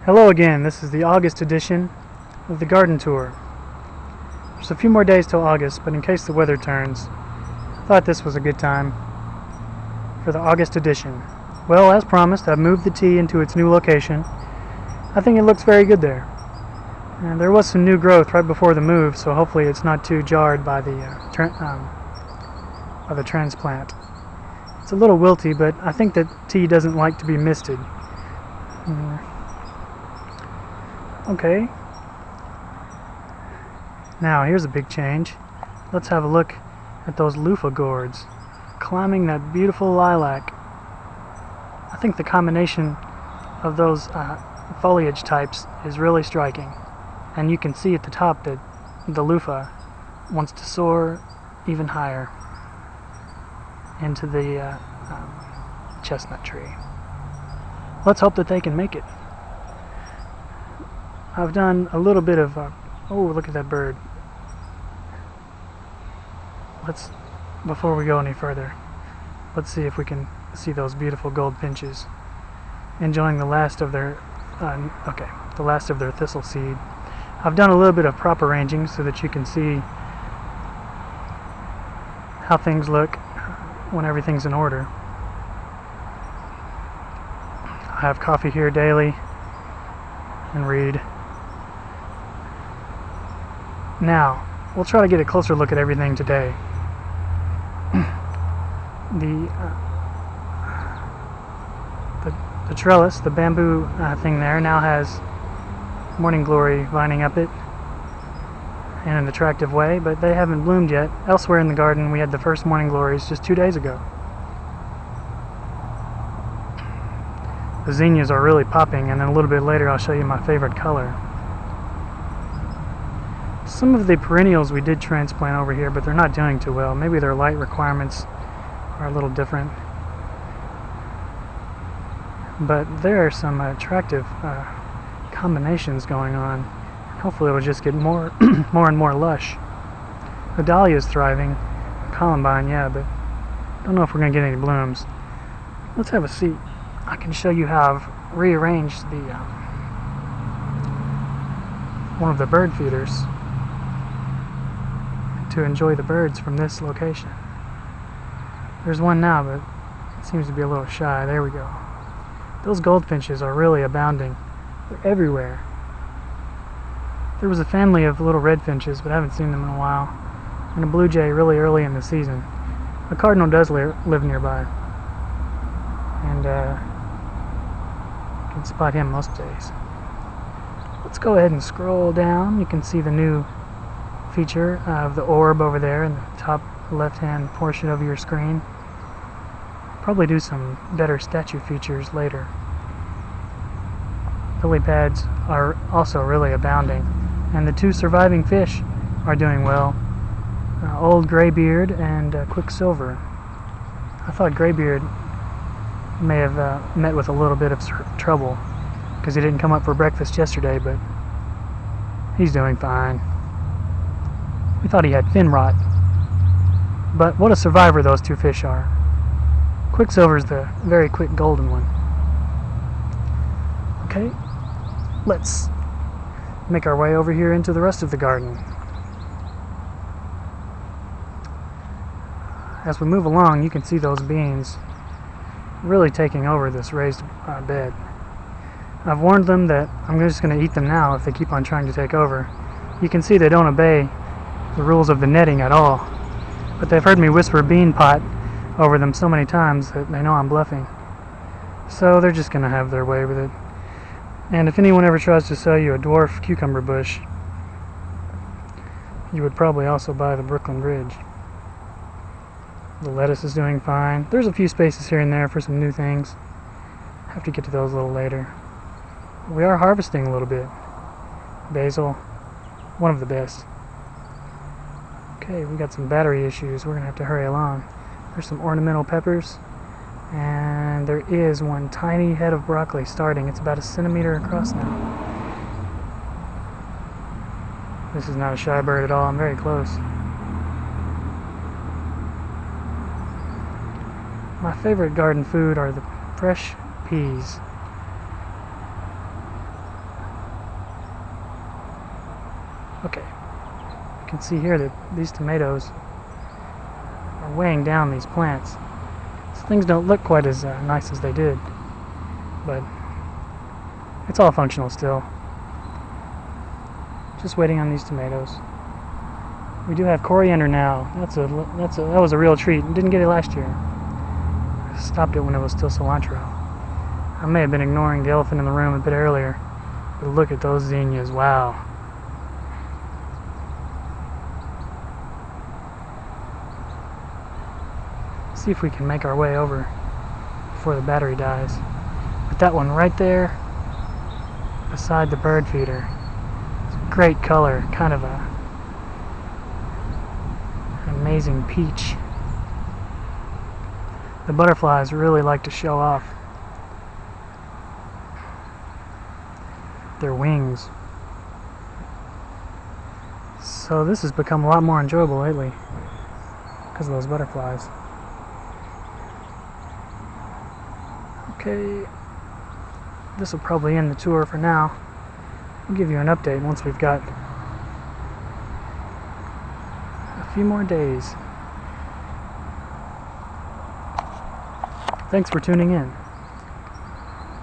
Hello again, this is the August edition of the garden tour. There's a few more days till August, but in case the weather turns, I thought this was a good time for the August edition. Well, as promised, I've moved the tea into its new location. I think it looks very good there. And there was some new growth right before the move, so hopefully it's not too jarred by the transplant. It's a little wilty, but I think that tea doesn't like to be misted. Okay. Now here's a big change. Let's have a look at those loofah gourds climbing that beautiful lilac. I think the combination of those foliage types is really striking, and you can see at the top that the loofah wants to soar even higher into the chestnut tree. Let's hope that they can make it. I've done a little bit of oh, look at that bird. Before we go any further, let's see if we can see those beautiful goldfinches enjoying the last of their thistle seed. I've done a little bit of prop arranging so that you can see how things look when everything's in order. I have coffee here daily and read. Now, we'll try to get a closer look at everything today. The trellis, the bamboo thing there, now has morning glory lining up it in an attractive way, but they haven't bloomed yet. Elsewhere in the garden, we had the first morning glories just 2 days ago. The zinnias are really popping, and then a little bit later I'll show you my favorite color. Some of the perennials we did transplant over here, but they're not doing too well. Maybe their light requirements are a little different. But there are some attractive combinations going on. Hopefully it'll just get more more and more lush. The dahlia is thriving. Columbine, yeah, but I don't know if we're going to get any blooms. Let's have a seat. I can show you how I've rearranged the one of the bird feeders to enjoy the birds from this location. There's one now, but it seems to be a little shy. There we go. Those goldfinches are really abounding. They're everywhere. There was a family of little red finches, but I haven't seen them in a while, and a blue jay really early in the season. A cardinal does live nearby, and you can spot him most days. Let's go ahead and scroll down. You can see the new feature of the orb over there in the top left-hand portion of your screen. Probably do some better statue features later. Lily pads are also really abounding, and the two surviving fish are doing well. Old Graybeard and Quicksilver. I thought Graybeard may have met with a little bit of trouble because he didn't come up for breakfast yesterday, but he's doing fine. We thought he had fin rot, but what a survivor those two fish are. Quicksilver's the very quick golden one. Okay, let's make our way over here into the rest of the garden. As we move along, you can see those beans really taking over this raised bed. I've warned them that I'm just going to eat them now if they keep on trying to take over. You can see they don't obey the rules of the netting at all, but they've heard me whisper bean pot over them so many times that they know I'm bluffing. So they're just going to have their way with it. And if anyone ever tries to sell you a dwarf cucumber bush, you would probably also buy the Brooklyn Bridge. The lettuce is doing fine. There's a few spaces here and there for some new things. Have to get to those a little later. We are harvesting a little bit. Basil, one of the best. Okay, we got some battery issues. We're gonna have to hurry along. There's some ornamental peppers, and there is one tiny head of broccoli starting. It's about 1 centimeter across now. This is not a shy bird at all. I'm very close. My favorite garden food are the fresh peas. Okay, you can see here that these tomatoes are weighing down these plants. So things don't look quite as nice as they did, but it's all functional still. Just waiting on these tomatoes. We do have coriander now. That was a real treat. Didn't get it last year. Stopped it when it was still cilantro. I may have been ignoring the elephant in the room a bit earlier, but look at those zinnias. Wow. See if we can make our way over before the battery dies. Put that one right there beside the bird feeder. It's a great color, kind of an amazing peach. The butterflies really like to show off their wings. So this has become a lot more enjoyable lately because of those butterflies. Okay, this will probably end the tour for now. We'll give you an update once we've got a few more days. Thanks for tuning in.